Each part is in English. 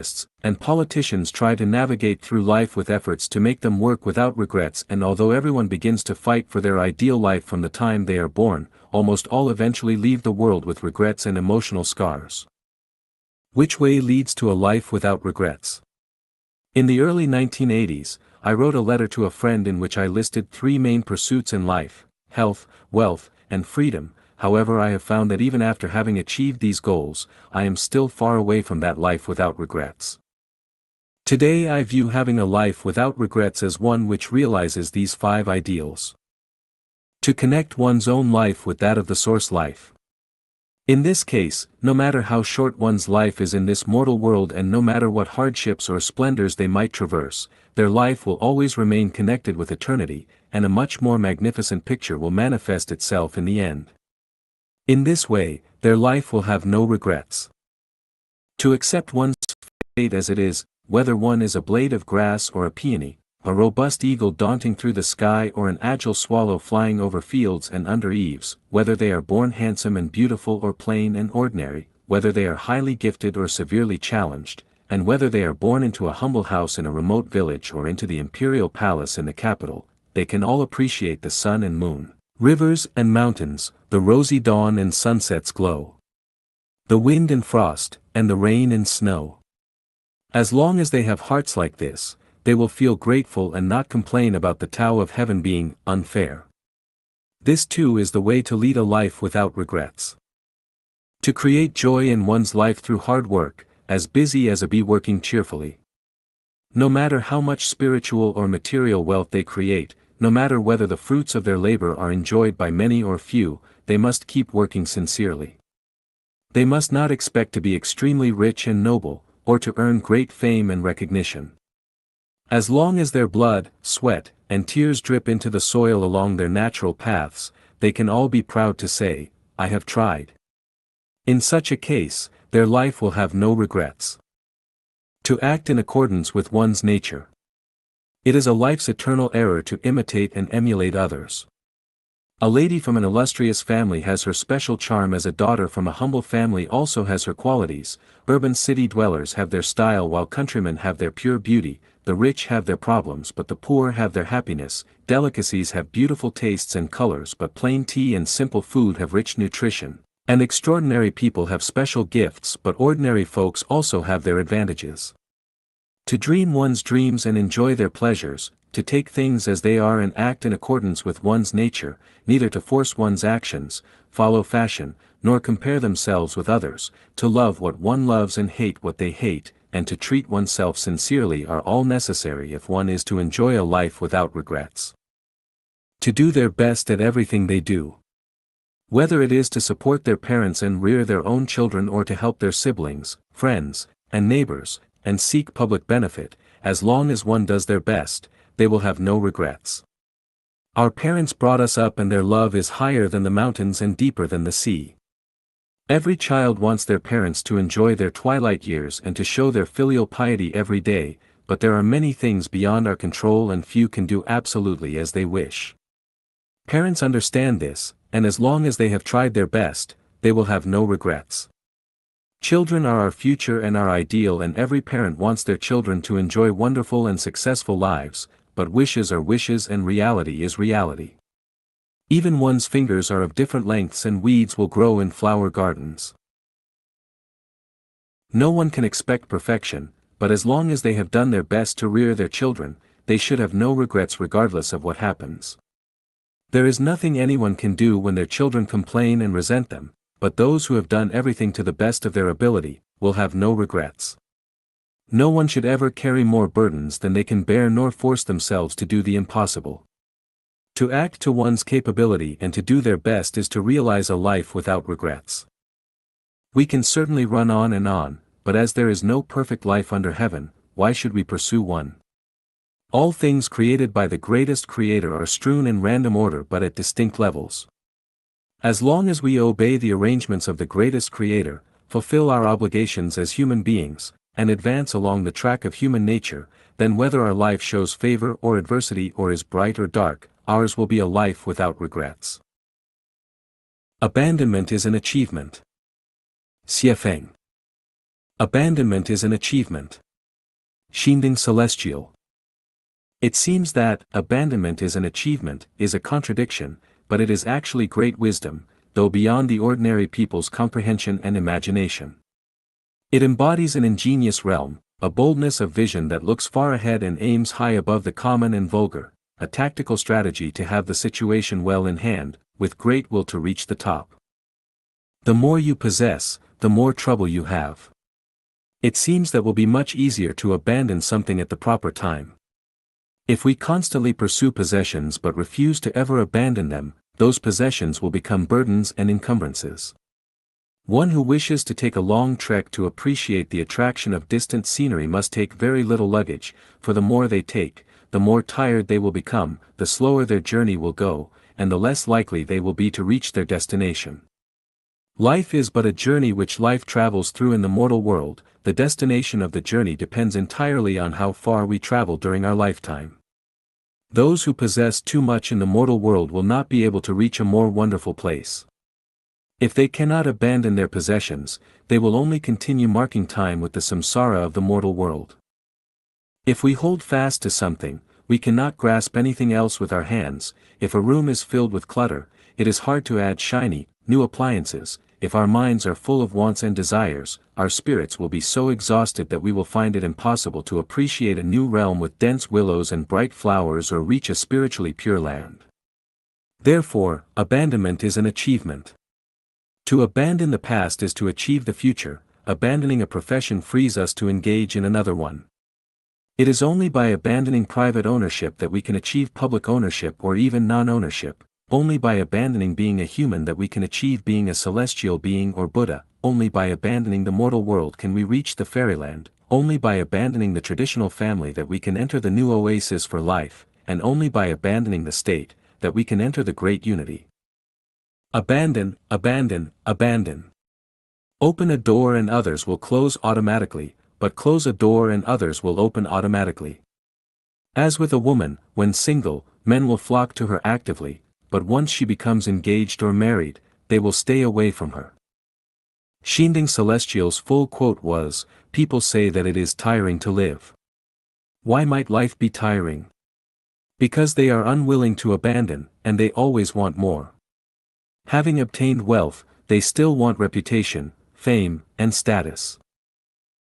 economists, and politicians try to navigate through life with efforts to make them work without regrets, and although everyone begins to fight for their ideal life from the time they are born, almost all eventually leave the world with regrets and emotional scars. Which way leads to a life without regrets? In the early 1980s, I wrote a letter to a friend in which I listed 3 main pursuits in life: health, wealth, and freedom. However, I have found that even after having achieved these goals, I am still far away from that life without regrets. Today I view having a life without regrets as one which realizes these 5 ideals. To connect one's own life with that of the source life. In this case, no matter how short one's life is in this mortal world and no matter what hardships or splendors they might traverse, their life will always remain connected with eternity, and a much more magnificent picture will manifest itself in the end. In this way, their life will have no regrets. To accept one's fate as it is, whether one is a blade of grass or a peony, a robust eagle daunting through the sky or an agile swallow flying over fields and under eaves, whether they are born handsome and beautiful or plain and ordinary, whether they are highly gifted or severely challenged, and whether they are born into a humble house in a remote village or into the imperial palace in the capital, they can all appreciate the sun and moon, rivers and mountains, the rosy dawn and sunset's glow, the wind and frost, and the rain and snow. As long as they have hearts like this, they will feel grateful and not complain about the Tao of heaven being unfair. This too is the way to lead a life without regrets. To create joy in one's life through hard work, as busy as a bee working cheerfully. No matter how much spiritual or material wealth they create, no matter whether the fruits of their labor are enjoyed by many or few, they must keep working sincerely. They must not expect to be extremely rich and noble, or to earn great fame and recognition. As long as their blood, sweat, and tears drip into the soil along their natural paths, they can all be proud to say, "I have tried." In such a case, their life will have no regrets. To act in accordance with one's nature. It is a life's eternal error to imitate and emulate others. A lady from an illustrious family has her special charm as a daughter from a humble family also has her qualities. Urban city dwellers have their style while countrymen have their pure beauty. The rich have their problems but the poor have their happiness. Delicacies have beautiful tastes and colors but plain tea and simple food have rich nutrition. And extraordinary people have special gifts but ordinary folks also have their advantages. To dream one's dreams and enjoy their pleasures, to take things as they are and act in accordance with one's nature, neither to force one's actions, follow fashion, nor compare themselves with others, to love what one loves and hate what they hate, and to treat oneself sincerely are all necessary if one is to enjoy a life without regrets. To do their best at everything they do. Whether it is to support their parents and rear their own children or to help their siblings, friends, and neighbors, and seek public benefit, as long as one does their best, they will have no regrets. Our parents brought us up and their love is higher than the mountains and deeper than the sea. Every child wants their parents to enjoy their twilight years and to show their filial piety every day, but there are many things beyond our control and few can do absolutely as they wish. Parents understand this, and as long as they have tried their best, they will have no regrets. Children are our future and our ideal, and every parent wants their children to enjoy wonderful and successful lives, but wishes are wishes and reality is reality. Even one's fingers are of different lengths and weeds will grow in flower gardens. No one can expect perfection, but as long as they have done their best to rear their children, they should have no regrets regardless of what happens. There is nothing anyone can do when their children complain and resent them, but those who have done everything to the best of their ability, will have no regrets. No one should ever carry more burdens than they can bear nor force themselves to do the impossible. To act to one's capability and to do their best is to realize a life without regrets. We can certainly run on, but as there is no perfect life under heaven, why should we pursue one? All things created by the greatest Creator are strewn in random order but at distinct levels. As long as we obey the arrangements of the greatest Creator, fulfill our obligations as human beings, and advance along the track of human nature, then whether our life shows favor or adversity or is bright or dark, ours will be a life without regrets. Abandonment is an achievement. Xiefeng. Abandonment is an achievement. Shinding Celestial. It seems that, abandonment is an achievement, is a contradiction, but it is actually great wisdom, though beyond the ordinary people's comprehension and imagination. It embodies an ingenious realm, a boldness of vision that looks far ahead and aims high above the common and vulgar, a tactical strategy to have the situation well in hand, with great will to reach the top. The more you possess, the more trouble you have. It seems that will be much easier to abandon something at the proper time. If we constantly pursue possessions but refuse to ever abandon them, those possessions will become burdens and encumbrances. One who wishes to take a long trek to appreciate the attraction of distant scenery must take very little luggage, for the more they take, the more tired they will become, the slower their journey will go, and the less likely they will be to reach their destination. Life is but a journey which life travels through in the mortal world. The destination of the journey depends entirely on how far we travel during our lifetime. Those who possess too much in the mortal world will not be able to reach a more wonderful place. If they cannot abandon their possessions, they will only continue marking time with the samsara of the mortal world. If we hold fast to something, we cannot grasp anything else with our hands. If a room is filled with clutter, it is hard to add shiny, new appliances. If our minds are full of wants and desires, our spirits will be so exhausted that we will find it impossible to appreciate a new realm with dense willows and bright flowers or reach a spiritually pure land. Therefore, abandonment is an achievement. To abandon the past is to achieve the future. Abandoning a profession frees us to engage in another one. It is only by abandoning private ownership that we can achieve public ownership or even non-ownership. Only by abandoning being a human that we can achieve being a celestial being or Buddha. Only by abandoning the mortal world can we reach the fairyland. Only by abandoning the traditional family that we can enter the new oasis for life, and only by abandoning the state, that we can enter the great unity. Abandon, abandon, abandon. Open a door and others will close automatically, but close a door and others will open automatically. As with a woman, when single, men will flock to her actively, but once she becomes engaged or married, they will stay away from her. Shinding Celestial's full quote was, "People say that it is tiring to live. Why might life be tiring? Because they are unwilling to abandon, and they always want more. Having obtained wealth, they still want reputation, fame, and status.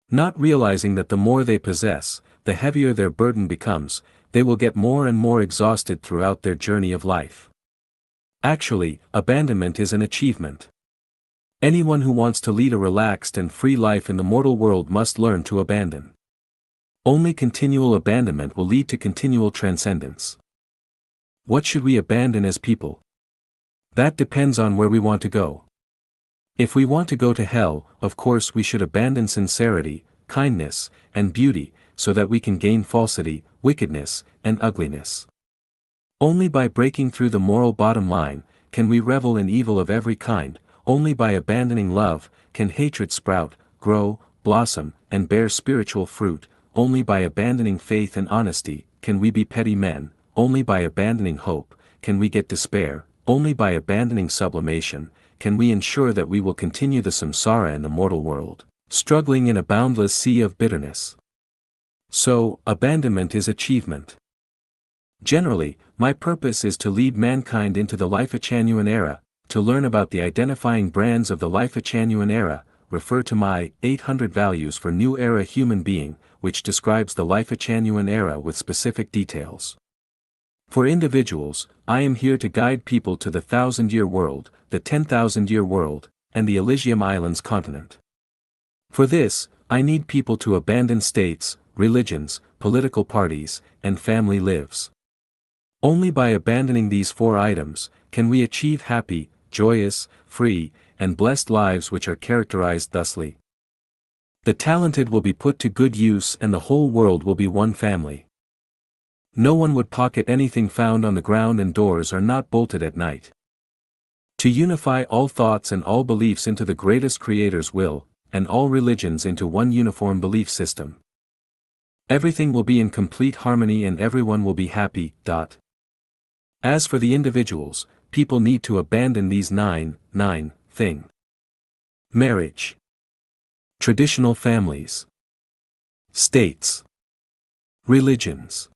Not realizing that the more they possess, the heavier their burden becomes, they will get more and more exhausted throughout their journey of life." Actually, abandonment is an achievement. Anyone who wants to lead a relaxed and free life in the mortal world must learn to abandon. Only continual abandonment will lead to continual transcendence. What should we abandon as people? That depends on where we want to go. If we want to go to hell, of course we should abandon sincerity, kindness, and beauty, so that we can gain falsity, wickedness, and ugliness. Only by breaking through the moral bottom line, can we revel in evil of every kind. Only by abandoning love, can hatred sprout, grow, blossom, and bear spiritual fruit. Only by abandoning faith and honesty, can we be petty men. Only by abandoning hope, can we get despair. Only by abandoning sublimation, can we ensure that we will continue the samsara in the mortal world, struggling in a boundless sea of bitterness. So, abandonment is achievement. Generally, my purpose is to lead mankind into the Lifechanyuan era. To learn about the identifying brands of the Lifechanyuan era, refer to my 800 Values for New Era Human Being, which describes the Lifechanyuan era with specific details. For individuals, I am here to guide people to the 1,000-year world, the 10,000-year world, and the Elysium Islands continent. For this, I need people to abandon states, religions, political parties, and family lives. Only by abandoning these 4 items, can we achieve happy, joyous, free, and blessed lives which are characterized thusly. The talented will be put to good use and the whole world will be one family. No one would pocket anything found on the ground and doors are not bolted at night. To unify all thoughts and all beliefs into the greatest Creator's will, and all religions into one uniform belief system. Everything will be in complete harmony and everyone will be happy. As for the individuals, people need to abandon these 9 things. Marriage. Traditional families. States. Religions.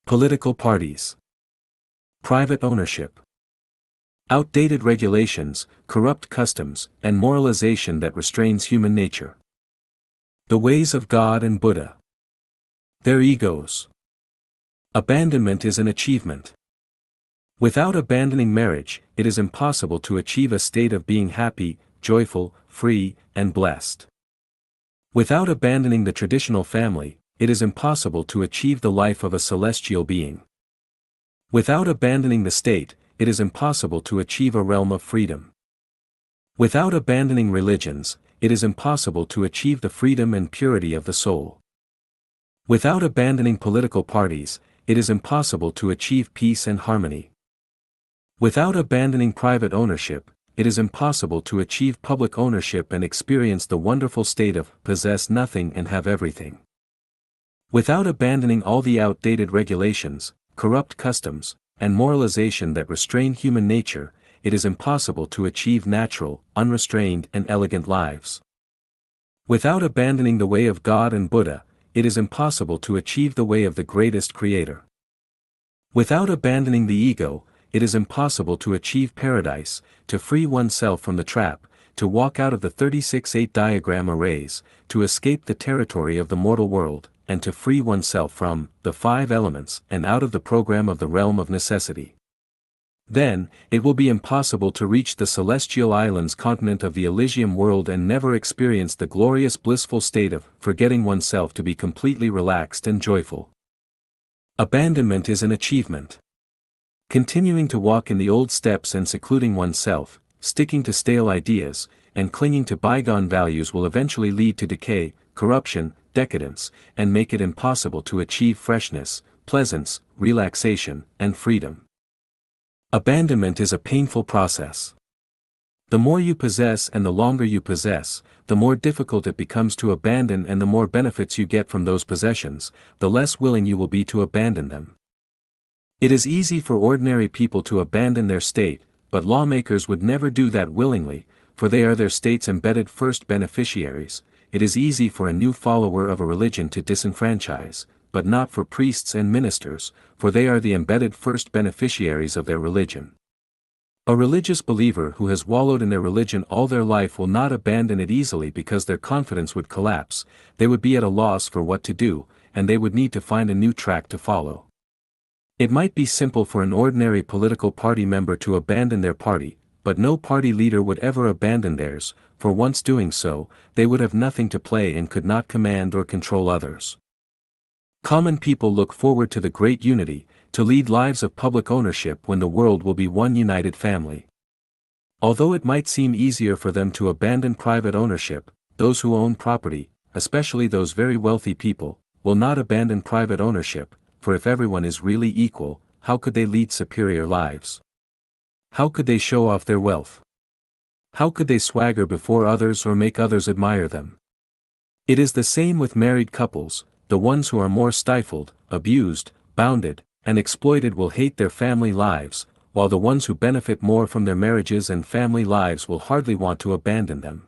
Political parties. Private ownership. Outdated regulations, corrupt customs, and moralization that restrains human nature. The ways of God and Buddha. Their egos. Abandonment is an achievement. Without abandoning marriage, it is impossible to achieve a state of being happy, joyful, free, and blessed. Without abandoning the traditional family, it is impossible to achieve the life of a celestial being. Without abandoning the state, it is impossible to achieve a realm of freedom. Without abandoning religions, it is impossible to achieve the freedom and purity of the soul. Without abandoning political parties, it is impossible to achieve peace and harmony. Without abandoning private ownership, it is impossible to achieve public ownership and experience the wonderful state of possess nothing and have everything. Without abandoning all the outdated regulations, corrupt customs, and moralization that restrain human nature, it is impossible to achieve natural, unrestrained and elegant lives. Without abandoning the way of God and Buddha, it is impossible to achieve the way of the greatest creator. Without abandoning the ego, it is impossible to achieve paradise, to free oneself from the trap, to walk out of the 36 8-diagram arrays, to escape the territory of the mortal world, and to free oneself from the 5 elements and out of the program of the realm of necessity. Then, it will be impossible to reach the celestial islands continent of the Elysium world and never experience the glorious blissful state of forgetting oneself to be completely relaxed and joyful. Abandonment is an achievement. Continuing to walk in the old steps and secluding oneself, sticking to stale ideas, and clinging to bygone values will eventually lead to decay, corruption, decadence, and make it impossible to achieve freshness, pleasance, relaxation, and freedom. Abandonment is a painful process. The more you possess and the longer you possess, the more difficult it becomes to abandon, and the more benefits you get from those possessions, the less willing you will be to abandon them. It is easy for ordinary people to abandon their state, but lawmakers would never do that willingly, for they are their state's embedded first beneficiaries. It is easy for a new follower of a religion to disenfranchise, but not for priests and ministers, for they are the embedded first beneficiaries of their religion. A religious believer who has wallowed in their religion all their life will not abandon it easily because their confidence would collapse, they would be at a loss for what to do, and they would need to find a new track to follow. It might be simple for an ordinary political party member to abandon their party, but no party leader would ever abandon theirs, for once doing so, they would have nothing to play and could not command or control others. Common people look forward to the great unity, to lead lives of public ownership when the world will be one united family. Although it might seem easier for them to abandon private ownership, those who own property, especially those very wealthy people, will not abandon private ownership, for if everyone is really equal, how could they lead superior lives? How could they show off their wealth? How could they swagger before others or make others admire them? It is the same with married couples. The ones who are more stifled, abused, bounded, and exploited will hate their family lives, while the ones who benefit more from their marriages and family lives will hardly want to abandon them.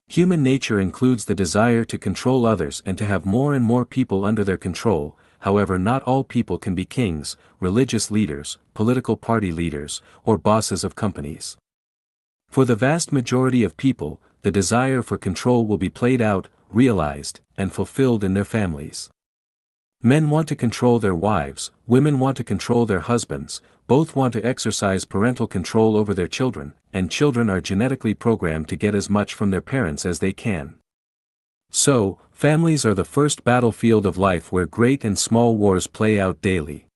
Human nature includes the desire to control others and to have more and more people under their control. However, not all people can be kings, religious leaders, political party leaders, or bosses of companies. For the vast majority of people, the desire for control will be played out, realized, and fulfilled in their families. Men want to control their wives, women want to control their husbands, both want to exercise parental control over their children, and children are genetically programmed to get as much from their parents as they can. So, families are the first battlefield of life where great and small wars play out daily.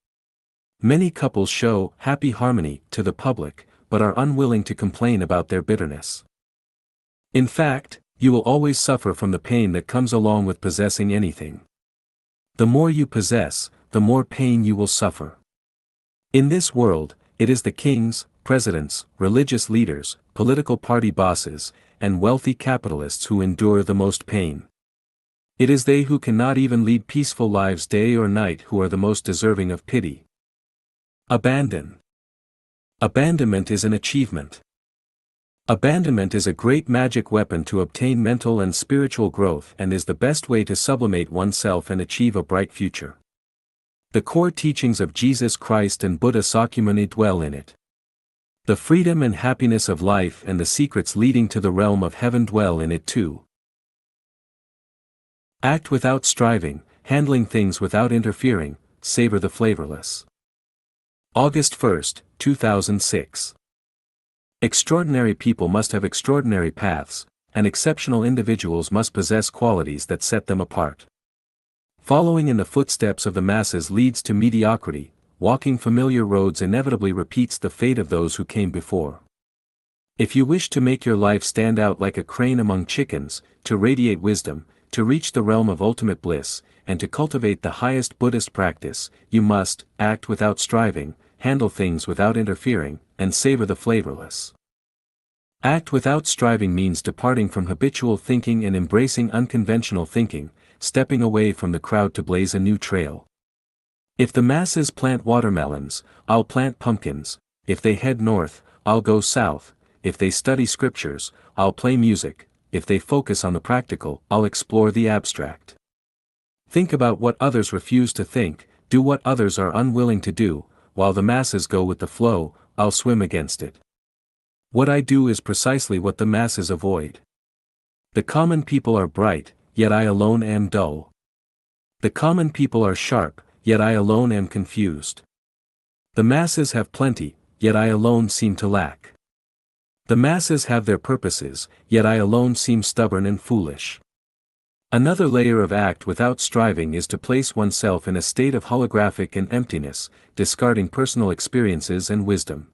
Many couples show happy harmony to the public, but are unwilling to complain about their bitterness. In fact, you will always suffer from the pain that comes along with possessing anything. The more you possess, the more pain you will suffer. In this world, it is the kings, presidents, religious leaders, political party bosses, and wealthy capitalists who endure the most pain. It is they who cannot even lead peaceful lives day or night who are the most deserving of pity. Abandon. Abandonment is an achievement. Abandonment is a great magic weapon to obtain mental and spiritual growth and is the best way to sublimate oneself and achieve a bright future. The core teachings of Jesus Christ and Buddha Sakyamuni dwell in it. The freedom and happiness of life and the secrets leading to the realm of heaven dwell in it too. Act without striving, handling things without interfering, savor the flavorless. August 1, 2006. Extraordinary people must have extraordinary paths, and exceptional individuals must possess qualities that set them apart. Following in the footsteps of the masses leads to mediocrity, walking familiar roads inevitably repeats the fate of those who came before. If you wish to make your life stand out like a crane among chickens, to radiate wisdom, to reach the realm of ultimate bliss, and to cultivate the highest Buddhist practice, you must act without striving, handle things without interfering, and savor the flavorless. Act without striving means departing from habitual thinking and embracing unconventional thinking, stepping away from the crowd to blaze a new trail. If the masses plant watermelons, I'll plant pumpkins. If they head north, I'll go south. If they study scriptures, I'll play music. If they focus on the practical, I'll explore the abstract. Think about what others refuse to think, do what others are unwilling to do. While the masses go with the flow, I'll swim against it. What I do is precisely what the masses avoid. The common people are bright, yet I alone am dull. The common people are sharp, yet I alone am confused. The masses have plenty, yet I alone seem to lack. The masses have their purposes, yet I alone seem stubborn and foolish. Another layer of act without striving is to place oneself in a state of holographic and emptiness, discarding personal experiences and wisdom.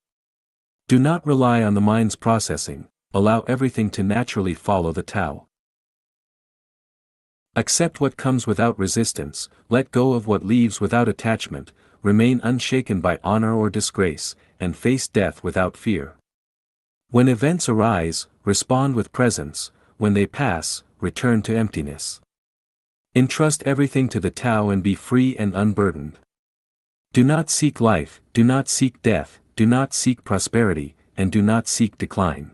Do not rely on the mind's processing, allow everything to naturally follow the Tao. Accept what comes without resistance, let go of what leaves without attachment, remain unshaken by honor or disgrace, and face death without fear. When events arise, respond with presence, when they pass, return to emptiness. Entrust everything to the Tao and be free and unburdened. Do not seek life, do not seek death, do not seek prosperity, and do not seek decline.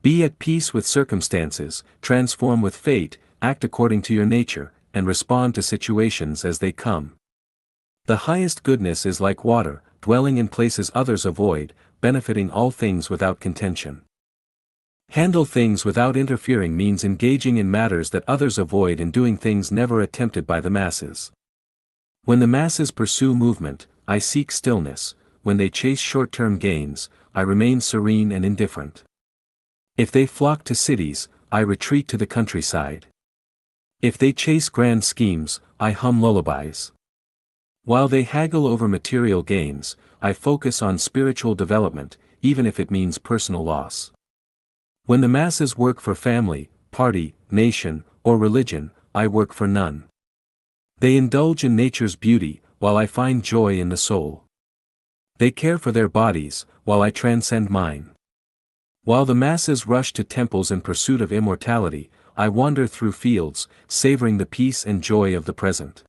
Be at peace with circumstances, transform with fate, act according to your nature, and respond to situations as they come. The highest goodness is like water, dwelling in places others avoid, benefiting all things without contention. Handle things without interfering means engaging in matters that others avoid and doing things never attempted by the masses. When the masses pursue movement, I seek stillness. When they chase short-term gains, I remain serene and indifferent. If they flock to cities, I retreat to the countryside. If they chase grand schemes, I hum lullabies. While they haggle over material gains, I focus on spiritual development, even if it means personal loss. When the masses work for family, party, nation, or religion, I work for none. They indulge in nature's beauty, while I find joy in the soul. They care for their bodies, while I transcend mine. While the masses rush to temples in pursuit of immortality, I wander through fields, savoring the peace and joy of the present.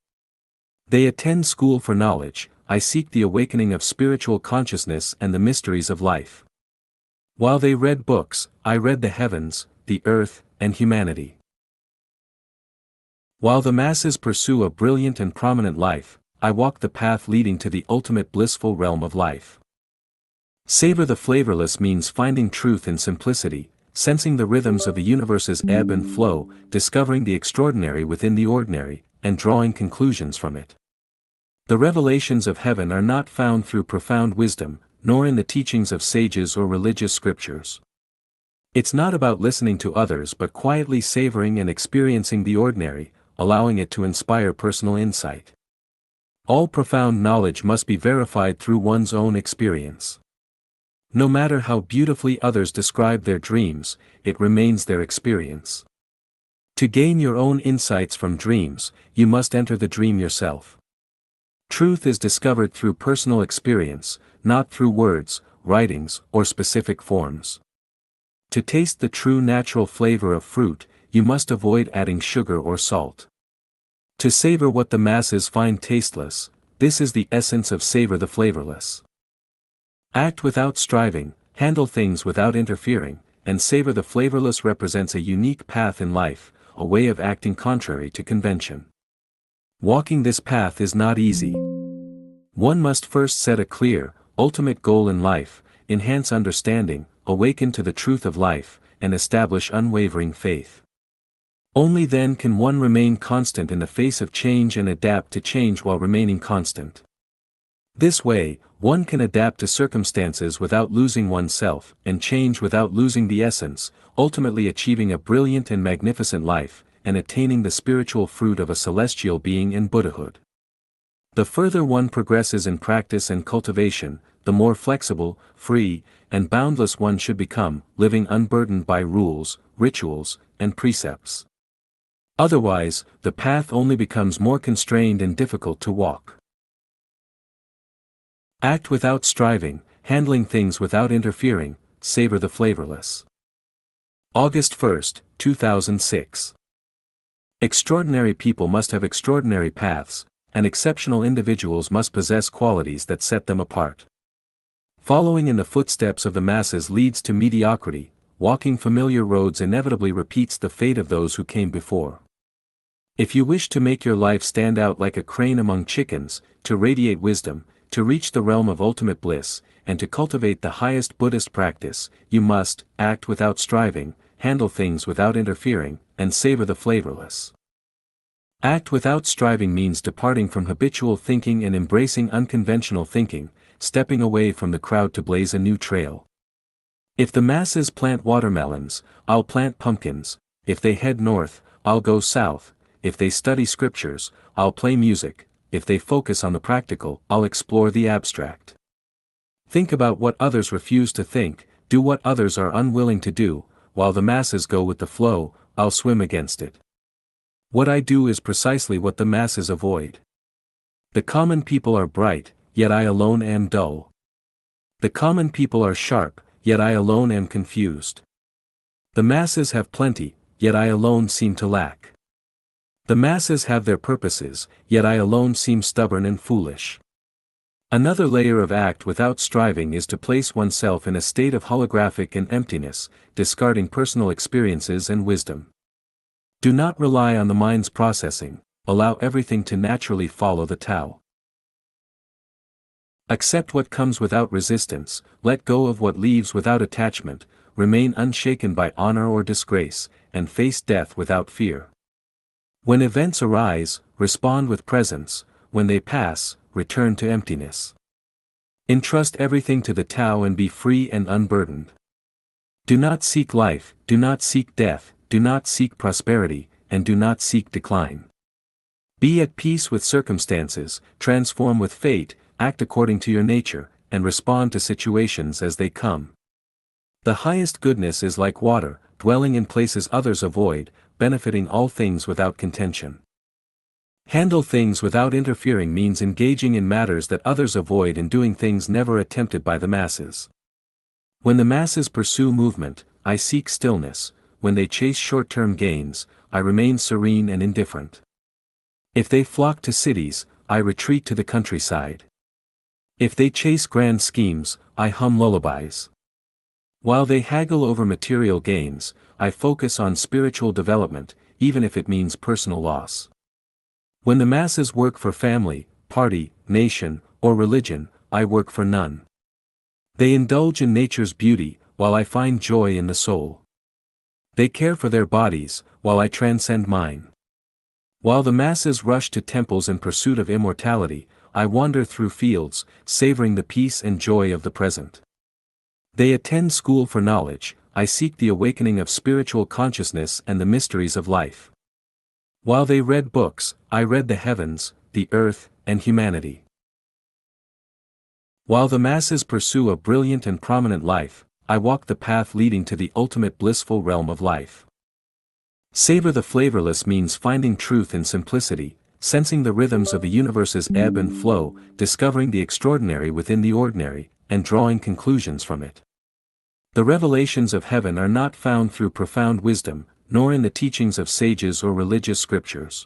They attend school for knowledge, I seek the awakening of spiritual consciousness and the mysteries of life. While they read books, I read the heavens, the earth, and humanity. While the masses pursue a brilliant and prominent life, I walk the path leading to the ultimate blissful realm of life. Savor the flavorless means finding truth in simplicity, sensing the rhythms of the universe's ebb and flow, discovering the extraordinary within the ordinary, and drawing conclusions from it. The revelations of heaven are not found through profound wisdom, nor in the teachings of sages or religious scriptures. It's not about listening to others but quietly savoring and experiencing the ordinary, allowing it to inspire personal insight. All profound knowledge must be verified through one's own experience. No matter how beautifully others describe their dreams, it remains their experience. To gain your own insights from dreams, you must enter the dream yourself. Truth is discovered through personal experience, not through words, writings, or specific forms. To taste the true natural flavor of fruit, you must avoid adding sugar or salt. To savor what the masses find tasteless, this is the essence of savor the flavorless. Act without striving, handle things without interfering, and savor the flavorless represents a unique path in life, a way of acting contrary to convention. Walking this path is not easy. One must first set a clear, ultimate goal in life, enhance understanding, awaken to the truth of life, and establish unwavering faith. Only then can one remain constant in the face of change and adapt to change while remaining constant. This way, one can adapt to circumstances without losing oneself, and change without losing the essence, ultimately achieving a brilliant and magnificent life, and attaining the spiritual fruit of a celestial being in Buddhahood. The further one progresses in practice and cultivation, the more flexible, free, and boundless one should become, living unburdened by rules, rituals, and precepts. Otherwise, the path only becomes more constrained and difficult to walk. Act without striving, handling things without interfering, savor the flavorless. August 1, 2006. Extraordinary people must have extraordinary paths, and exceptional individuals must possess qualities that set them apart. Following in the footsteps of the masses leads to mediocrity, walking familiar roads inevitably repeats the fate of those who came before. If you wish to make your life stand out like a crane among chickens, to radiate wisdom, to reach the realm of ultimate bliss, and to cultivate the highest Buddhist practice, you must act without striving, handle things without interfering, and savor the flavorless. Act without striving means departing from habitual thinking and embracing unconventional thinking, stepping away from the crowd to blaze a new trail. If the masses plant watermelons, I'll plant pumpkins. If they head north, I'll go south. If they study scriptures, I'll play music. If they focus on the practical, I'll explore the abstract. Think about what others refuse to think, do what others are unwilling to do. While the masses go with the flow, I'll swim against it. What I do is precisely what the masses avoid. The common people are bright, yet I alone am dull. The common people are sharp, yet I alone am confused. The masses have plenty, yet I alone seem to lack. The masses have their purposes, yet I alone seem stubborn and foolish. Another layer of act without striving is to place oneself in a state of holographic and emptiness, discarding personal experiences and wisdom. Do not rely on the mind's processing, allow everything to naturally follow the Tao. Accept what comes without resistance, let go of what leaves without attachment, remain unshaken by honor or disgrace, and face death without fear. When events arise, respond with presence, when they pass, return to emptiness. Entrust everything to the Tao and be free and unburdened. Do not seek life, do not seek death, do not seek prosperity, and do not seek decline. Be at peace with circumstances, transform with fate, act according to your nature, and respond to situations as they come. The highest goodness is like water, dwelling in places others avoid, benefiting all things without contention. Handle things without interfering means engaging in matters that others avoid and doing things never attempted by the masses. When the masses pursue movement, I seek stillness. When they chase short-term gains, I remain serene and indifferent. If they flock to cities, I retreat to the countryside. If they chase grand schemes, I hum lullabies. While they haggle over material gains, I focus on spiritual development, even if it means personal loss. When the masses work for family, party, nation, or religion, I work for none. They indulge in nature's beauty, while I find joy in the soul. They care for their bodies, while I transcend mine. While the masses rush to temples in pursuit of immortality, I wander through fields, savoring the peace and joy of the present. They attend school for knowledge, I seek the awakening of spiritual consciousness and the mysteries of life. While they read books, I read the heavens, the earth, and humanity. While the masses pursue a brilliant and prominent life, I walk the path leading to the ultimate blissful realm of life. Savor the flavorless means finding truth in simplicity, sensing the rhythms of the universe's ebb and flow, discovering the extraordinary within the ordinary, and drawing conclusions from it. The revelations of heaven are not found through profound wisdom, nor in the teachings of sages or religious scriptures.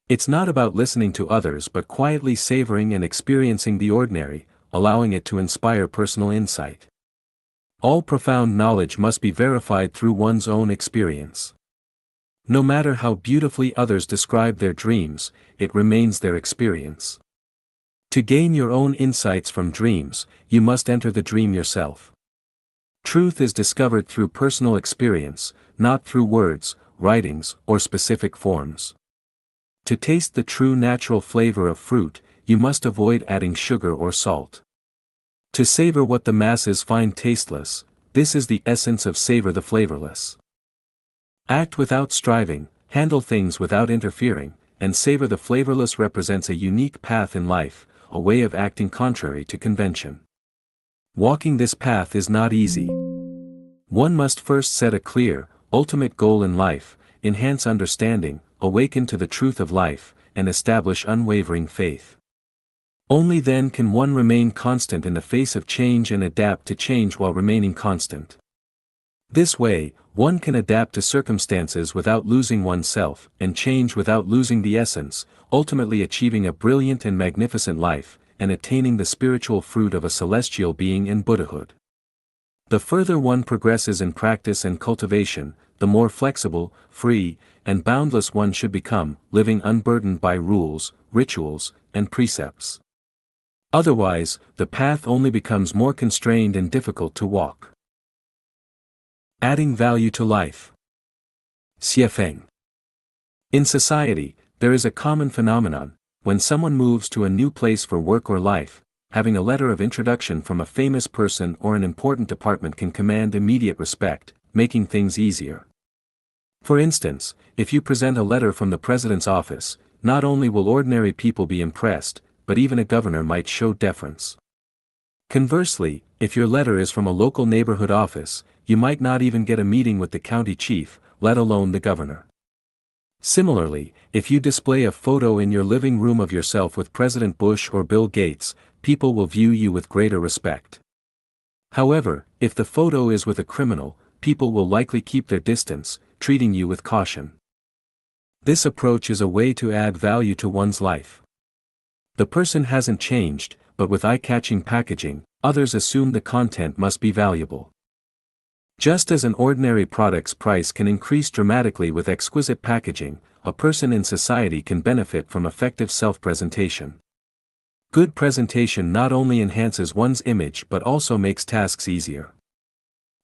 It's not about listening to others but quietly savoring and experiencing the ordinary, allowing it to inspire personal insight. All profound knowledge must be verified through one's own experience. No matter how beautifully others describe their dreams, it remains their experience. To gain your own insights from dreams, you must enter the dream yourself. Truth is discovered through personal experience, not through words, writings, or specific forms. To taste the true natural flavor of fruit, you must avoid adding sugar or salt. To savor what the masses find tasteless, this is the essence of savor the flavorless. Act without striving, handle things without interfering, and savor the flavorless represents a unique path in life, a way of acting contrary to convention. Walking this path is not easy. One must first set a clear, ultimate goal in life, enhance understanding, awaken to the truth of life, and establish unwavering faith. Only then can one remain constant in the face of change and adapt to change while remaining constant. This way, one can adapt to circumstances without losing oneself, and change without losing the essence, ultimately achieving a brilliant and magnificent life, and attaining the spiritual fruit of a celestial being in Buddhahood. The further one progresses in practice and cultivation, the more flexible, free, and boundless one should become, living unburdened by rules, rituals, and precepts. Otherwise, the path only becomes more constrained and difficult to walk. Adding value to life. Xiefeng. In society, there is a common phenomenon: when someone moves to a new place for work or life, having a letter of introduction from a famous person or an important department can command immediate respect, making things easier. For instance, if you present a letter from the president's office, not only will ordinary people be impressed, but even a governor might show deference. Conversely, if your letter is from a local neighborhood office, you might not even get a meeting with the county chief, let alone the governor. Similarly, if you display a photo in your living room of yourself with President Bush or Bill Gates, people will view you with greater respect. However, if the photo is with a criminal, people will likely keep their distance, treating you with caution. This approach is a way to add value to one's life. The person hasn't changed, but with eye-catching packaging, others assume the content must be valuable. Just as an ordinary product's price can increase dramatically with exquisite packaging, a person in society can benefit from effective self-presentation. Good presentation not only enhances one's image but also makes tasks easier.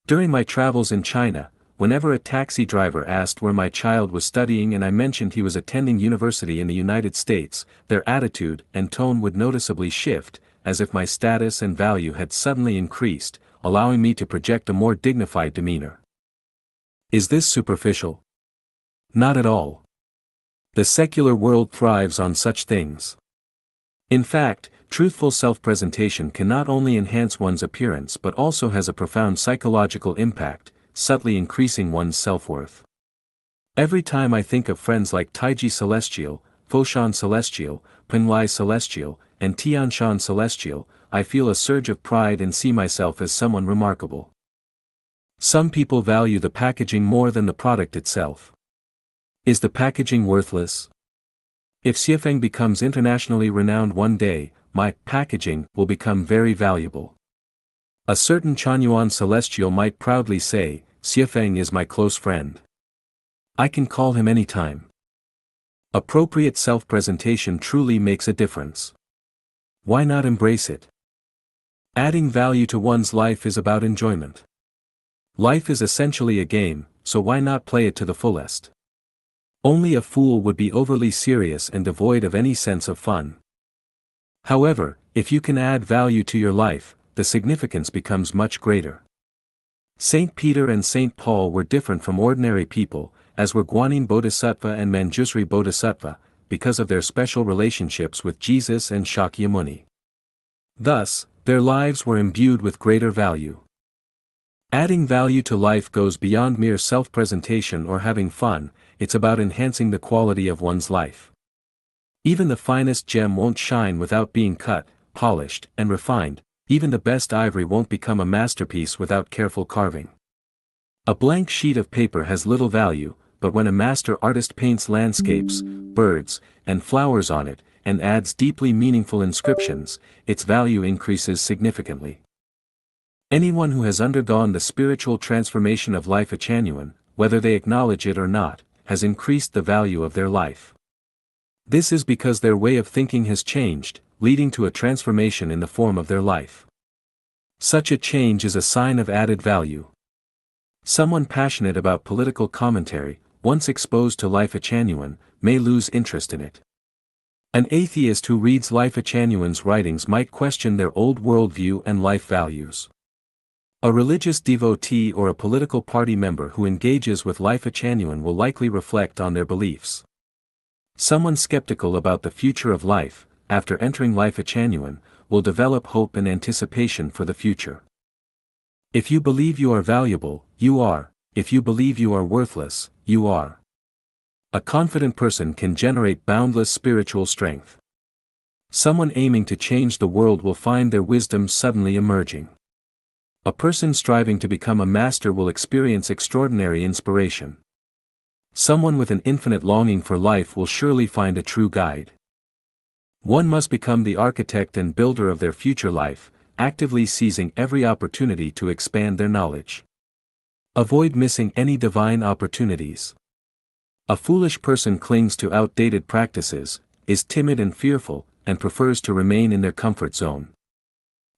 During my travels in China, whenever a taxi driver asked where my child was studying and I mentioned he was attending university in the United States, their attitude and tone would noticeably shift, as if my status and value had suddenly increased, allowing me to project a more dignified demeanor. Is this superficial? Not at all. The secular world thrives on such things. In fact, truthful self-presentation can not only enhance one's appearance but also has a profound psychological impact, subtly increasing one's self-worth. Every time I think of friends like Taiji Celestial, Foshan Celestial, Penglai Celestial, and Tianshan Celestial, I feel a surge of pride and see myself as someone remarkable. Some people value the packaging more than the product itself. Is the packaging worthless? If Xiefeng becomes internationally renowned one day, my packaging will become very valuable. A certain Chanyuan Celestial might proudly say, Xiefeng is my close friend. I can call him anytime. Appropriate self-presentation truly makes a difference. Why not embrace it? Adding value to one's life is about enjoyment. Life is essentially a game, so why not play it to the fullest? Only a fool would be overly serious and devoid of any sense of fun. However, if you can add value to your life, the significance becomes much greater. Saint Peter and Saint Paul were different from ordinary people, as were Guanyin Bodhisattva and Manjusri Bodhisattva, because of their special relationships with Jesus and Shakyamuni. Thus, their lives were imbued with greater value. Adding value to life goes beyond mere self-presentation or having fun, it's about enhancing the quality of one's life. Even the finest gem won't shine without being cut, polished, and refined. Even the best ivory won't become a masterpiece without careful carving. A blank sheet of paper has little value, but when a master artist paints landscapes, birds, and flowers on it, and adds deeply meaningful inscriptions, its value increases significantly. Anyone who has undergone the spiritual transformation of Lifechanyuan, whether they acknowledge it or not, has increased the value of their life. This is because their way of thinking has changed, leading to a transformation in the form of their life. Such a change is a sign of added value. Someone passionate about political commentary, once exposed to Lifechanyuan, may lose interest in it. An atheist who reads Lifechanyuan's writings might question their old worldview and life values. A religious devotee or a political party member who engages with Lifechanyuan will likely reflect on their beliefs. Someone skeptical about the future of life, after entering Lifechanyuan, will develop hope and anticipation for the future. If you believe you are valuable, you are. If you believe you are worthless, you are. A confident person can generate boundless spiritual strength. Someone aiming to change the world will find their wisdom suddenly emerging. A person striving to become a master will experience extraordinary inspiration. Someone with an infinite longing for life will surely find a true guide. One must become the architect and builder of their future life, actively seizing every opportunity to expand their knowledge. Avoid missing any divine opportunities. A foolish person clings to outdated practices, is timid and fearful, and prefers to remain in their comfort zone.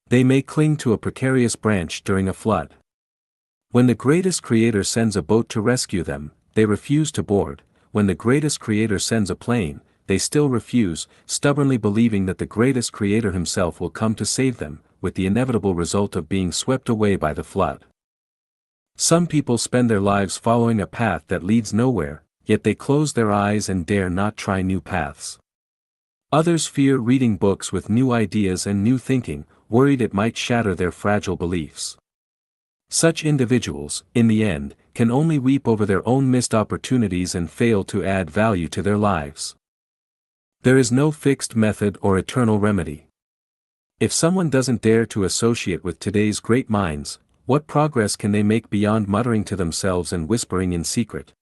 They may cling to a precarious branch during a flood. When the greatest creator sends a boat to rescue them, they refuse to board. When the greatest creator sends a plane, they still refuse, stubbornly believing that the greatest creator himself will come to save them, with the inevitable result of being swept away by the flood. Some people spend their lives following a path that leads nowhere, yet they close their eyes and dare not try new paths. Others fear reading books with new ideas and new thinking, worried it might shatter their fragile beliefs. Such individuals, in the end, can only weep over their own missed opportunities and fail to add value to their lives. There is no fixed method or eternal remedy. If someone doesn't dare to associate with today's great minds, what progress can they make beyond muttering to themselves and whispering in secret?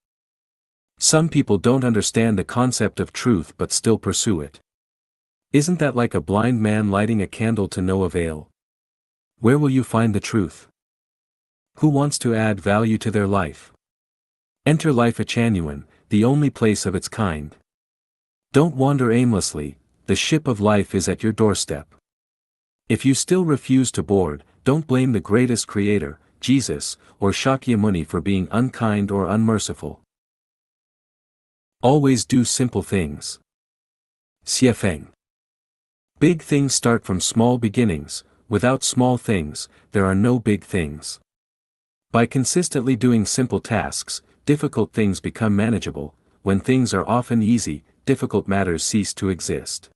Some people don't understand the concept of truth but still pursue it. Isn't that like a blind man lighting a candle to no avail? Where will you find the truth? Who wants to add value to their life? Enter Lifechanyuan, the only place of its kind. Don't wander aimlessly, the ship of life is at your doorstep. If you still refuse to board, don't blame the greatest creator, Jesus, or Shakyamuni for being unkind or unmerciful. Always do simple things. Xiefeng. Big things start from small beginnings. Without small things, there are no big things. By consistently doing simple tasks, difficult things become manageable. When things are often easy, difficult matters cease to exist.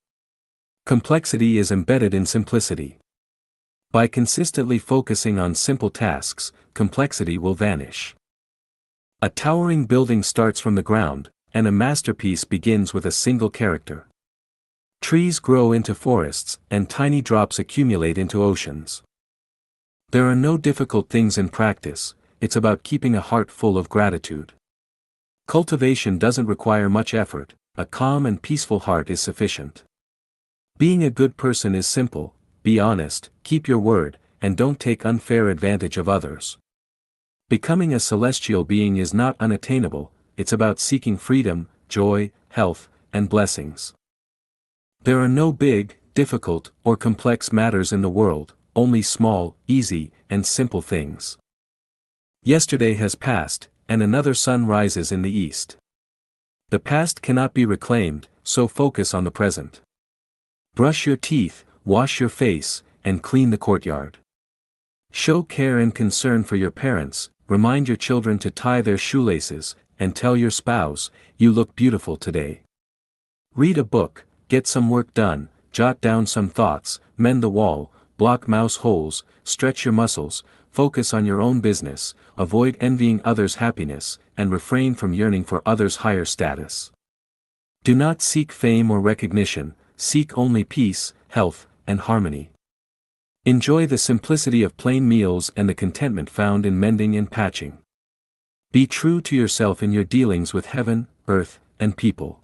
Complexity is embedded in simplicity. By consistently focusing on simple tasks, complexity will vanish. A towering building starts from the ground, and a masterpiece begins with a single character. Trees grow into forests, and tiny drops accumulate into oceans. There are no difficult things in practice, it's about keeping a heart full of gratitude. Cultivation doesn't require much effort, a calm and peaceful heart is sufficient. Being a good person is simple, be honest, keep your word, and don't take unfair advantage of others. Becoming a celestial being is not unattainable, it's about seeking freedom, joy, health, and blessings. There are no big, difficult, or complex matters in the world, only small, easy, and simple things. Yesterday has passed, and another sun rises in the east. The past cannot be reclaimed, so focus on the present. Brush your teeth, wash your face, and clean the courtyard. Show care and concern for your parents, remind your children to tie their shoelaces, and tell your spouse, you look beautiful today. Read a book, get some work done, jot down some thoughts, mend the wall, block mouse holes, stretch your muscles, focus on your own business, avoid envying others' happiness, and refrain from yearning for others' higher status. Do not seek fame or recognition, seek only peace, health, and harmony. Enjoy the simplicity of plain meals and the contentment found in mending and patching. Be true to yourself in your dealings with heaven, earth, and people.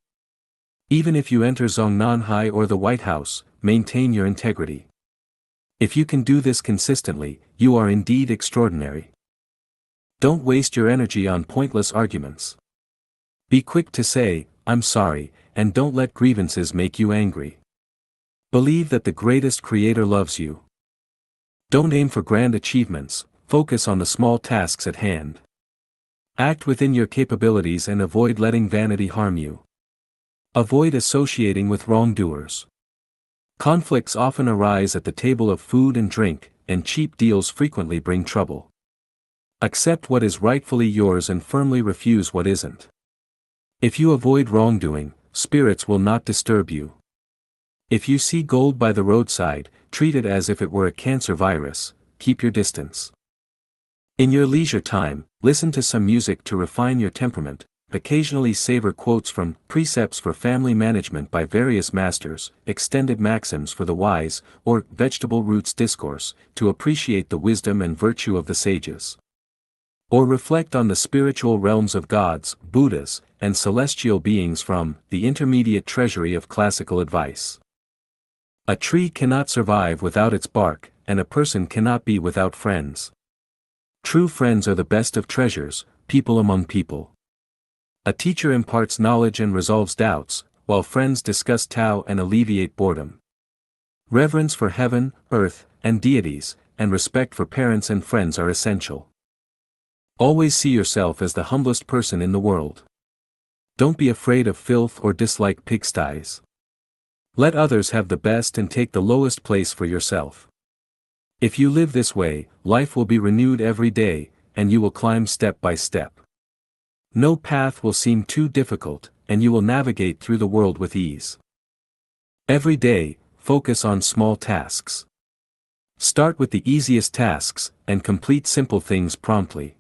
Even if you enter Zongnanhai or the White House, maintain your integrity. If you can do this consistently, you are indeed extraordinary. Don't waste your energy on pointless arguments. Be quick to say, "I'm sorry," and don't let grievances make you angry. Believe that the greatest Creator loves you. Don't aim for grand achievements, focus on the small tasks at hand. Act within your capabilities and avoid letting vanity harm you. Avoid associating with wrongdoers. Conflicts often arise at the table of food and drink, and cheap deals frequently bring trouble. Accept what is rightfully yours and firmly refuse what isn't. If you avoid wrongdoing, spirits will not disturb you. If you see gold by the roadside, treat it as if it were a cancer virus, keep your distance. In your leisure time, listen to some music to refine your temperament, occasionally savor quotes from Precepts for Family Management by various masters, Extended Maxims for the Wise, or Vegetable Roots Discourse, to appreciate the wisdom and virtue of the sages. Or reflect on the spiritual realms of gods, Buddhas, and celestial beings from the intermediate treasury of classical advice. A tree cannot survive without its bark, and a person cannot be without friends. True friends are the best of treasures, people among people. A teacher imparts knowledge and resolves doubts, while friends discuss Tao and alleviate boredom. Reverence for heaven, earth, and deities, and respect for parents and friends are essential. Always see yourself as the humblest person in the world. Don't be afraid of filth or dislike pigsties. Let others have the best and take the lowest place for yourself. If you live this way, life will be renewed every day, and you will climb step by step. No path will seem too difficult, and you will navigate through the world with ease. Every day, focus on small tasks. Start with the easiest tasks, and complete simple things promptly.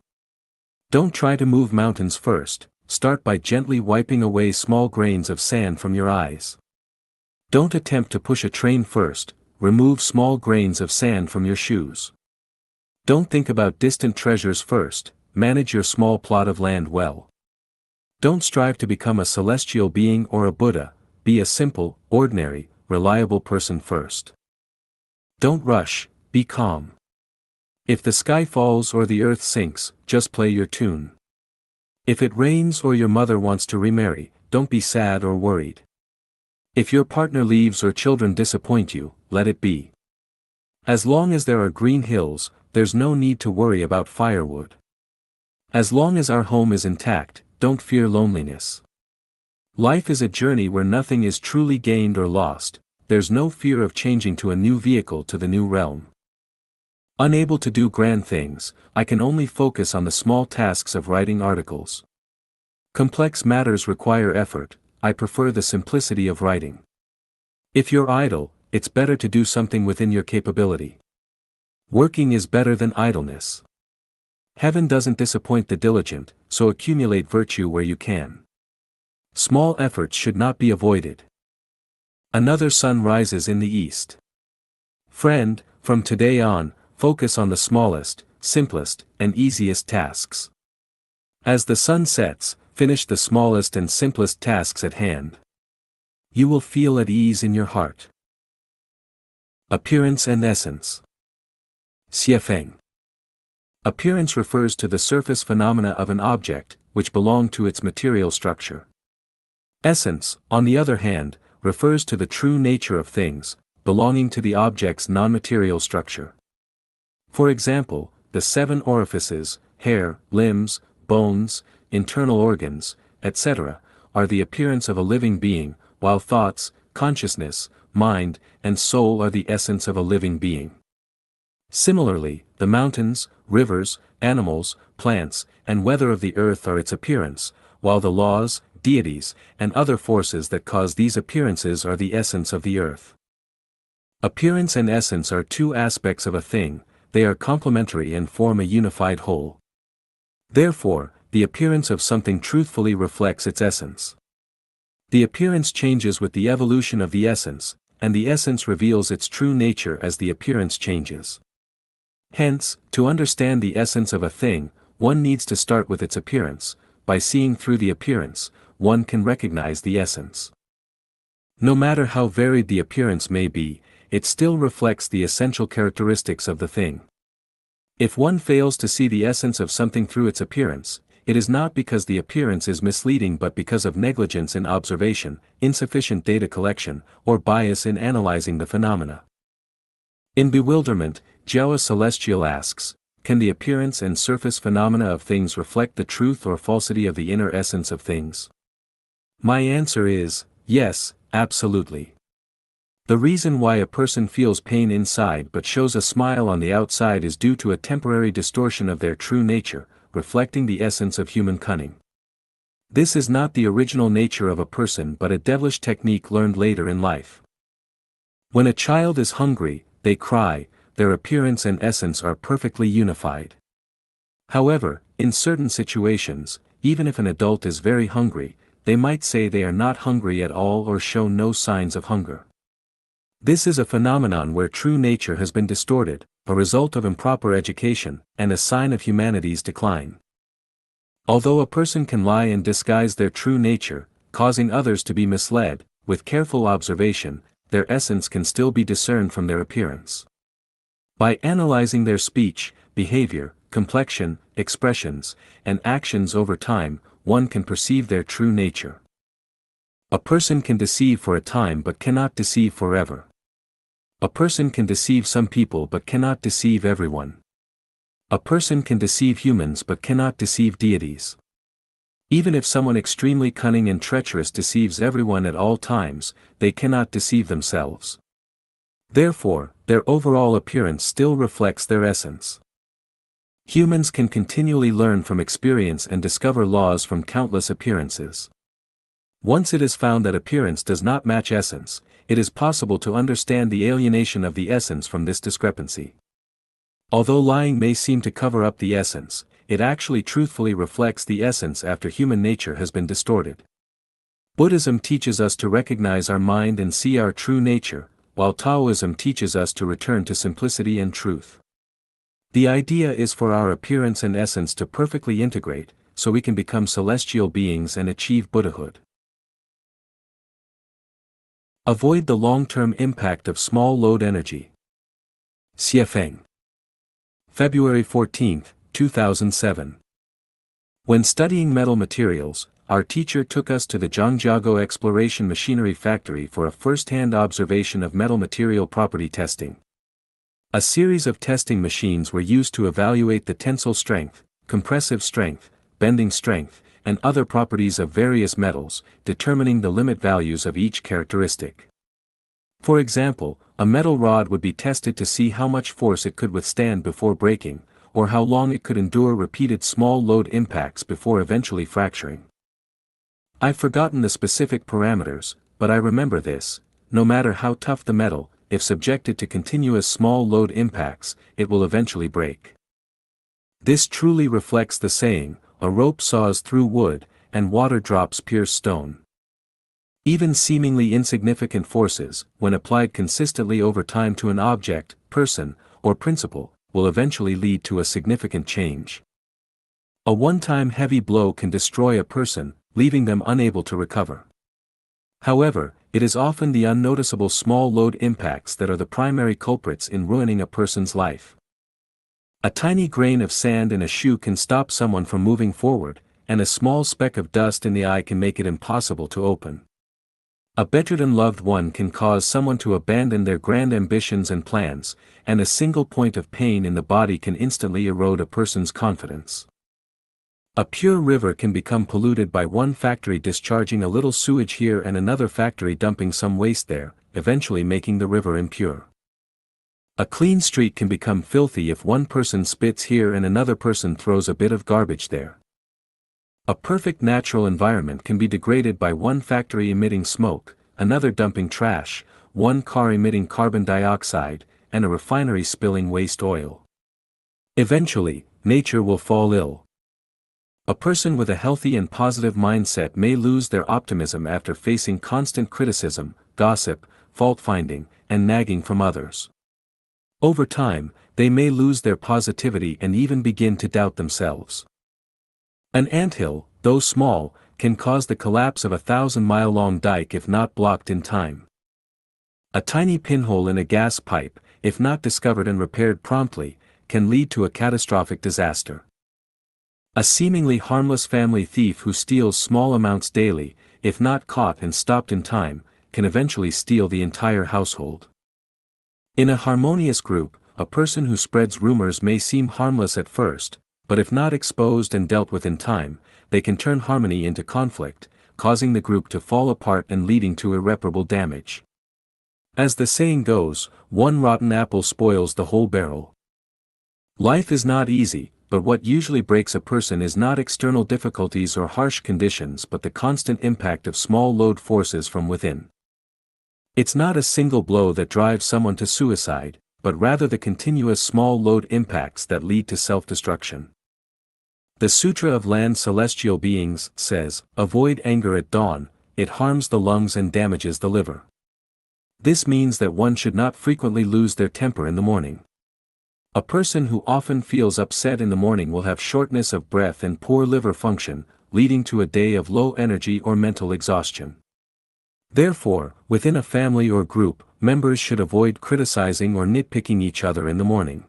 Don't try to move mountains first, start by gently wiping away small grains of sand from your eyes. Don't attempt to push a train first, remove small grains of sand from your shoes. Don't think about distant treasures first, manage your small plot of land well. Don't strive to become a celestial being or a Buddha, be a simple, ordinary, reliable person first. Don't rush, be calm. If the sky falls or the earth sinks, just play your tune. If it rains or your mother wants to remarry, don't be sad or worried. If your partner leaves or children disappoint you, let it be. As long as there are green hills, there's no need to worry about firewood. As long as our home is intact, don't fear loneliness. Life is a journey where nothing is truly gained or lost, there's no fear of changing to a new vehicle to the new realm. Unable to do grand things, I can only focus on the small tasks of writing articles. Complex matters require effort, I prefer the simplicity of writing. If you're idle, it's better to do something within your capability. Working is better than idleness. Heaven doesn't disappoint the diligent, so accumulate virtue where you can. Small efforts should not be avoided. Another sun rises in the east. Friend, from today on, focus on the smallest, simplest, and easiest tasks. As the sun sets, finish the smallest and simplest tasks at hand. You will feel at ease in your heart. Appearance and essence. Xiefeng. Appearance refers to the surface phenomena of an object, which belong to its material structure. Essence, on the other hand, refers to the true nature of things, belonging to the object's non-material structure. For example, the 7 orifices, hair, limbs, bones, internal organs, etc., are the appearance of a living being, while thoughts, consciousness, mind, and soul are the essence of a living being. Similarly, the mountains, rivers, animals, plants, and weather of the earth are its appearance, while the laws, deities, and other forces that cause these appearances are the essence of the earth. Appearance and essence are two aspects of a thing, they are complementary and form a unified whole. Therefore, the appearance of something truthfully reflects its essence. The appearance changes with the evolution of the essence, and the essence reveals its true nature as the appearance changes. Hence, to understand the essence of a thing, one needs to start with its appearance. By seeing through the appearance, one can recognize the essence. No matter how varied the appearance may be, it still reflects the essential characteristics of the thing. If one fails to see the essence of something through its appearance, it is not because the appearance is misleading but because of negligence in observation, insufficient data collection, or bias in analyzing the phenomena. In bewilderment, Jiao Celestial asks, can the appearance and surface phenomena of things reflect the truth or falsity of the inner essence of things? My answer is, yes, absolutely. The reason why a person feels pain inside but shows a smile on the outside is due to a temporary distortion of their true nature, reflecting the essence of human cunning. This is not the original nature of a person but a devilish technique learned later in life. When a child is hungry, they cry, their appearance and essence are perfectly unified. However, in certain situations, even if an adult is very hungry, they might say they are not hungry at all or show no signs of hunger. This is a phenomenon where true nature has been distorted, a result of improper education, and a sign of humanity's decline. Although a person can lie and disguise their true nature, causing others to be misled, with careful observation, their essence can still be discerned from their appearance. By analyzing their speech, behavior, complexion, expressions, and actions over time, one can perceive their true nature. A person can deceive for a time but cannot deceive forever. A person can deceive some people but cannot deceive everyone. A person can deceive humans but cannot deceive deities. Even if someone extremely cunning and treacherous deceives everyone at all times, they cannot deceive themselves. Therefore, their overall appearance still reflects their essence. Humans can continually learn from experience and discover laws from countless appearances. Once it is found that appearance does not match essence, it is possible to understand the alienation of the essence from this discrepancy. Although lying may seem to cover up the essence, it actually truthfully reflects the essence after human nature has been distorted. Buddhism teaches us to recognize our mind and see our true nature, while Taoism teaches us to return to simplicity and truth. The idea is for our appearance and essence to perfectly integrate, so we can become celestial beings and achieve Buddhahood. Avoid the long-term impact of small load energy. Xiefeng. February 14, 2007. When studying metal materials, our teacher took us to the Zhangjiago Exploration Machinery Factory for a first-hand observation of metal material property testing. A series of testing machines were used to evaluate the tensile strength, compressive strength, bending strength, and other properties of various metals, determining the limit values of each characteristic. For example, a metal rod would be tested to see how much force it could withstand before breaking, or how long it could endure repeated small load impacts before eventually fracturing. I've forgotten the specific parameters, but I remember this: no matter how tough the metal, if subjected to continuous small load impacts, it will eventually break. This truly reflects the saying, a rope saws through wood, and water drops pierce stone. Even seemingly insignificant forces, when applied consistently over time to an object, person, or principle, will eventually lead to a significant change. A one-time heavy blow can destroy a person, leaving them unable to recover. However, it is often the unnoticeable small load impacts that are the primary culprits in ruining a person's life. A tiny grain of sand in a shoe can stop someone from moving forward, and a small speck of dust in the eye can make it impossible to open. A bedridden loved one can cause someone to abandon their grand ambitions and plans, and a single point of pain in the body can instantly erode a person's confidence. A pure river can become polluted by one factory discharging a little sewage here and another factory dumping some waste there, eventually making the river impure. A clean street can become filthy if one person spits here and another person throws a bit of garbage there. A perfect natural environment can be degraded by one factory emitting smoke, another dumping trash, one car emitting carbon dioxide, and a refinery spilling waste oil. Eventually, nature will fall ill. A person with a healthy and positive mindset may lose their optimism after facing constant criticism, gossip, fault-finding, and nagging from others. Over time, they may lose their positivity and even begin to doubt themselves. An anthill, though small, can cause the collapse of a 1,000-mile-long dike if not blocked in time. A tiny pinhole in a gas pipe, if not discovered and repaired promptly, can lead to a catastrophic disaster. A seemingly harmless family thief who steals small amounts daily, if not caught and stopped in time, can eventually steal the entire household. In a harmonious group, a person who spreads rumors may seem harmless at first, but if not exposed and dealt with in time, they can turn harmony into conflict, causing the group to fall apart and leading to irreparable damage. As the saying goes, one rotten apple spoils the whole barrel. Life is not easy, but what usually breaks a person is not external difficulties or harsh conditions but the constant impact of small load forces from within. It's not a single blow that drives someone to suicide, but rather the continuous small load impacts that lead to self-destruction. The Sutra of Land Celestial Beings says, "Avoid anger at dawn, it harms the lungs and damages the liver." This means that one should not frequently lose their temper in the morning. A person who often feels upset in the morning will have shortness of breath and poor liver function, leading to a day of low energy or mental exhaustion. Therefore, within a family or group, members should avoid criticizing or nitpicking each other in the morning.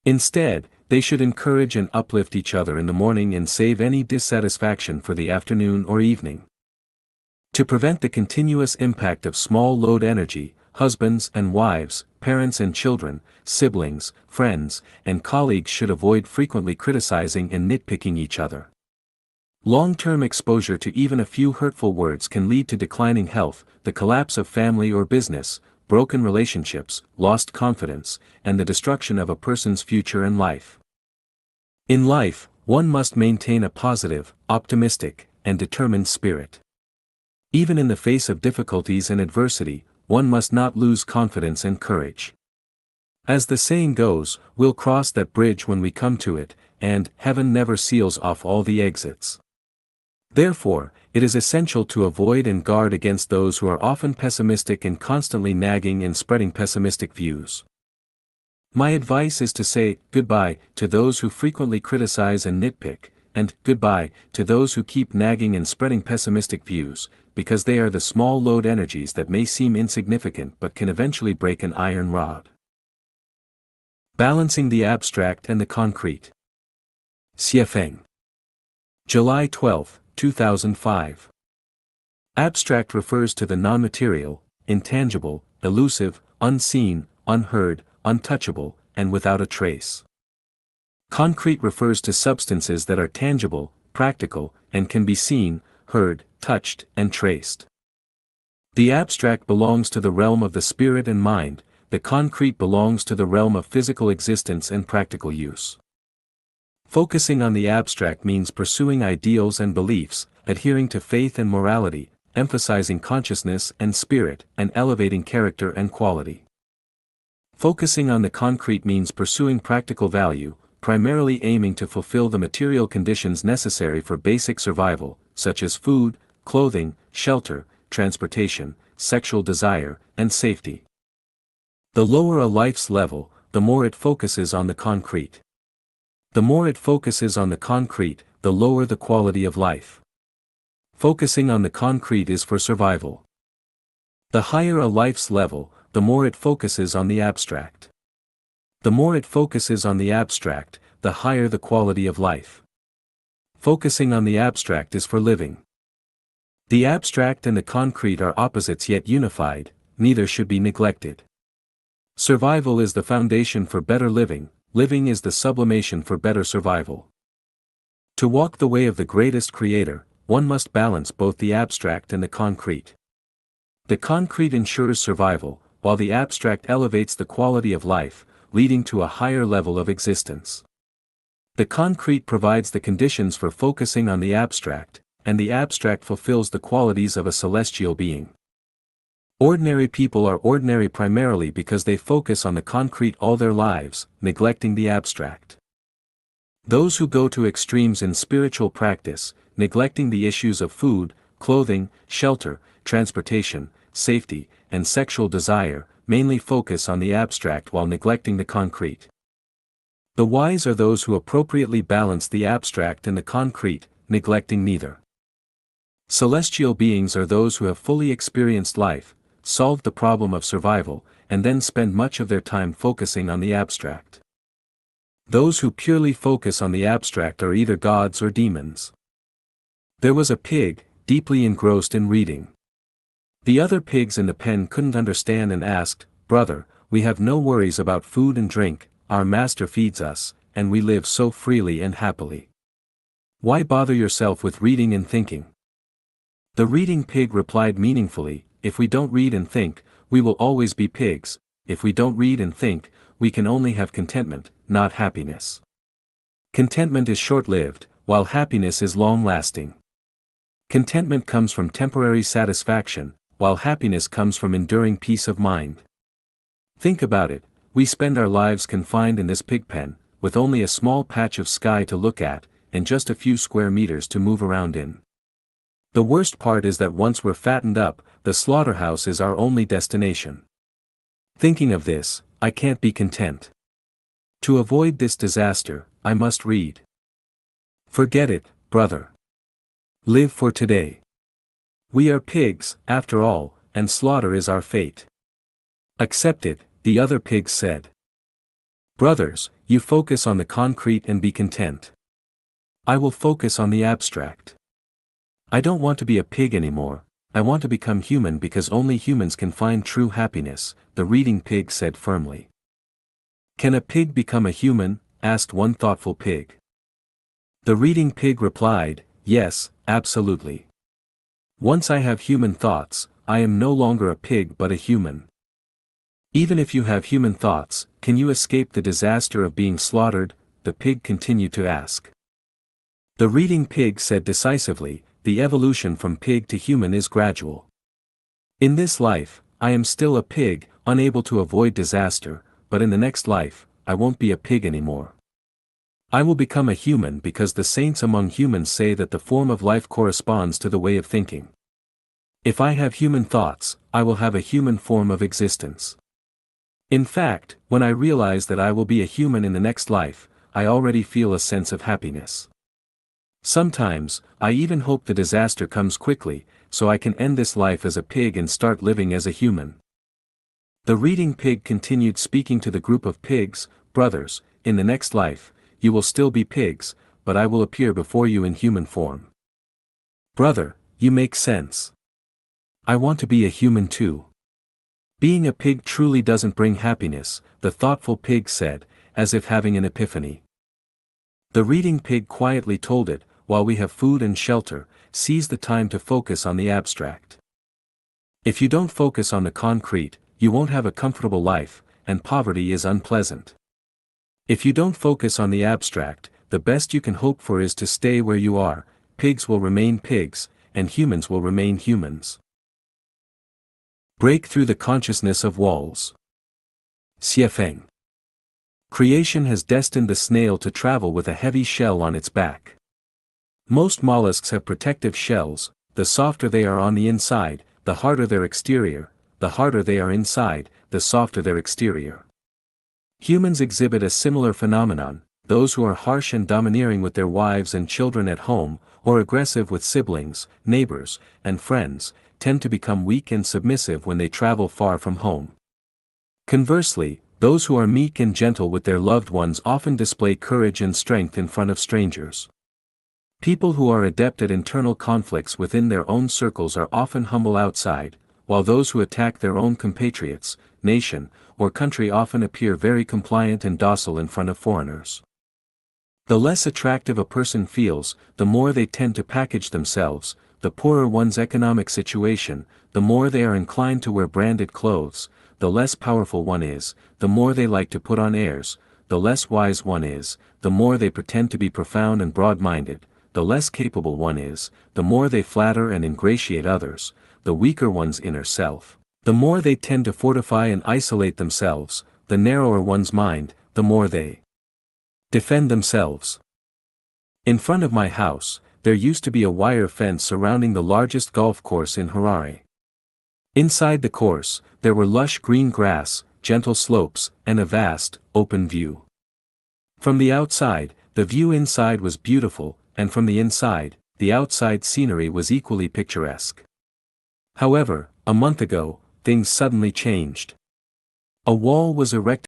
Instead, they should encourage and uplift each other in the morning and save any dissatisfaction for the afternoon or evening. To prevent the continuous impact of small load energy, husbands and wives, parents and children, siblings, friends, and colleagues should avoid frequently criticizing and nitpicking each other. Long-term exposure to even a few hurtful words can lead to declining health, the collapse of family or business, broken relationships, lost confidence, and the destruction of a person's future and life. In life, one must maintain a positive, optimistic, and determined spirit. Even in the face of difficulties and adversity, one must not lose confidence and courage. As the saying goes, we'll cross that bridge when we come to it, and heaven never seals off all the exits. Therefore, it is essential to avoid and guard against those who are often pessimistic and constantly nagging and spreading pessimistic views. My advice is to say goodbye to those who frequently criticize and nitpick, and goodbye to those who keep nagging and spreading pessimistic views, because they are the small load energies that may seem insignificant but can eventually break an iron rod. Balancing the abstract and the concrete. Xiefeng. July 12, 2005. Abstract refers to the non-material, intangible, elusive, unseen, unheard, untouchable, and without a trace. Concrete refers to substances that are tangible, practical, and can be seen, heard, touched, and traced. The abstract belongs to the realm of the spirit and mind, the concrete belongs to the realm of physical existence and practical use. Focusing on the abstract means pursuing ideals and beliefs, adhering to faith and morality, emphasizing consciousness and spirit, and elevating character and quality. Focusing on the concrete means pursuing practical value, primarily aiming to fulfill the material conditions necessary for basic survival, such as food, clothing, shelter, transportation, sexual desire, and safety. The lower a life's level, the more it focuses on the concrete. The more it focuses on the concrete, the lower the quality of life. Focusing on the concrete is for survival. The higher a life's level, the more it focuses on the abstract. The more it focuses on the abstract, the higher the quality of life. Focusing on the abstract is for living. The abstract and the concrete are opposites yet unified, neither should be neglected. Survival is the foundation for better living, living is the sublimation for better survival. To walk the way of the greatest creator, one must balance both the abstract and the concrete. The concrete ensures survival, while the abstract elevates the quality of life, leading to a higher level of existence. The concrete provides the conditions for focusing on the abstract, and the abstract fulfills the qualities of a celestial being. Ordinary people are ordinary primarily because they focus on the concrete all their lives, neglecting the abstract. Those who go to extremes in spiritual practice, neglecting the issues of food, clothing, shelter, transportation, safety, and sexual desire, mainly focus on the abstract while neglecting the concrete. The wise are those who appropriately balance the abstract and the concrete, neglecting neither. Celestial beings are those who have fully experienced life, solved the problem of survival, and then spend much of their time focusing on the abstract. Those who purely focus on the abstract are either gods or demons. There was a pig, deeply engrossed in reading. The other pigs in the pen couldn't understand and asked, "Brother, we have no worries about food and drink, our master feeds us, and we live so freely and happily. Why bother yourself with reading and thinking?" The reading pig replied meaningfully, "If we don't read and think, we will always be pigs. If we don't read and think, we can only have contentment, not happiness. Contentment is short-lived, while happiness is long-lasting. Contentment comes from temporary satisfaction, while happiness comes from enduring peace of mind. Think about it, we spend our lives confined in this pig pen, with only a small patch of sky to look at, and just a few square meters to move around in. The worst part is that once we're fattened up, the slaughterhouse is our only destination. Thinking of this, I can't be content. To avoid this disaster, I must read. Forget it, brother. Live for today. We are pigs, after all, and slaughter is our fate. Accept it, the other pigs said. Brothers, you focus on the concrete and be content. I will focus on the abstract. I don't want to be a pig anymore, I want to become human because only humans can find true happiness, the reading pig said firmly. Can a pig become a human? Asked one thoughtful pig. The reading pig replied, yes, absolutely. Once I have human thoughts, I am no longer a pig but a human. Even if you have human thoughts, can you escape the disaster of being slaughtered? The pig continued to ask. The reading pig said decisively, the evolution from pig to human is gradual. In this life, I am still a pig, unable to avoid disaster, but in the next life, I won't be a pig anymore. I will become a human because the saints among humans say that the form of life corresponds to the way of thinking. If I have human thoughts, I will have a human form of existence. In fact, when I realize that I will be a human in the next life, I already feel a sense of happiness. Sometimes, I even hope the disaster comes quickly, so I can end this life as a pig and start living as a human. The reading pig continued speaking to the group of pigs, brothers, in the next life, you will still be pigs, but I will appear before you in human form. Brother, you make sense. I want to be a human too. Being a pig truly doesn't bring happiness, the thoughtful pig said, as if having an epiphany. The reading pig quietly told it, while we have food and shelter, seize the time to focus on the abstract. If you don't focus on the concrete, you won't have a comfortable life, and poverty is unpleasant. If you don't focus on the abstract, the best you can hope for is to stay where you are, pigs will remain pigs, and humans will remain humans. Break through the consciousness of walls. Xiefeng. Creation has destined the snail to travel with a heavy shell on its back. Most mollusks have protective shells, the softer they are on the inside, the harder their exterior, the harder they are inside, the softer their exterior. Humans exhibit a similar phenomenon, those who are harsh and domineering with their wives and children at home, or aggressive with siblings, neighbors, and friends, tend to become weak and submissive when they travel far from home. Conversely, those who are meek and gentle with their loved ones often display courage and strength in front of strangers. People who are adept at internal conflicts within their own circles are often humble outside, while those who attack their own compatriots, nation, or country often appear very compliant and docile in front of foreigners. The less attractive a person feels, the more they tend to package themselves, the poorer one's economic situation, the more they are inclined to wear branded clothes, the less powerful one is, the more they like to put on airs, the less wise one is, the more they pretend to be profound and broad-minded, the less capable one is, the more they flatter and ingratiate others, the weaker one's inner self, the more they tend to fortify and isolate themselves, the narrower one's mind, the more they defend themselves. In front of my house, there used to be a wire fence surrounding the largest golf course in Harare. Inside the course, there were lush green grass, gentle slopes, and a vast, open view. From the outside, the view inside was beautiful, and from the inside, the outside scenery was equally picturesque. However, a month ago, things suddenly changed. A wall was erected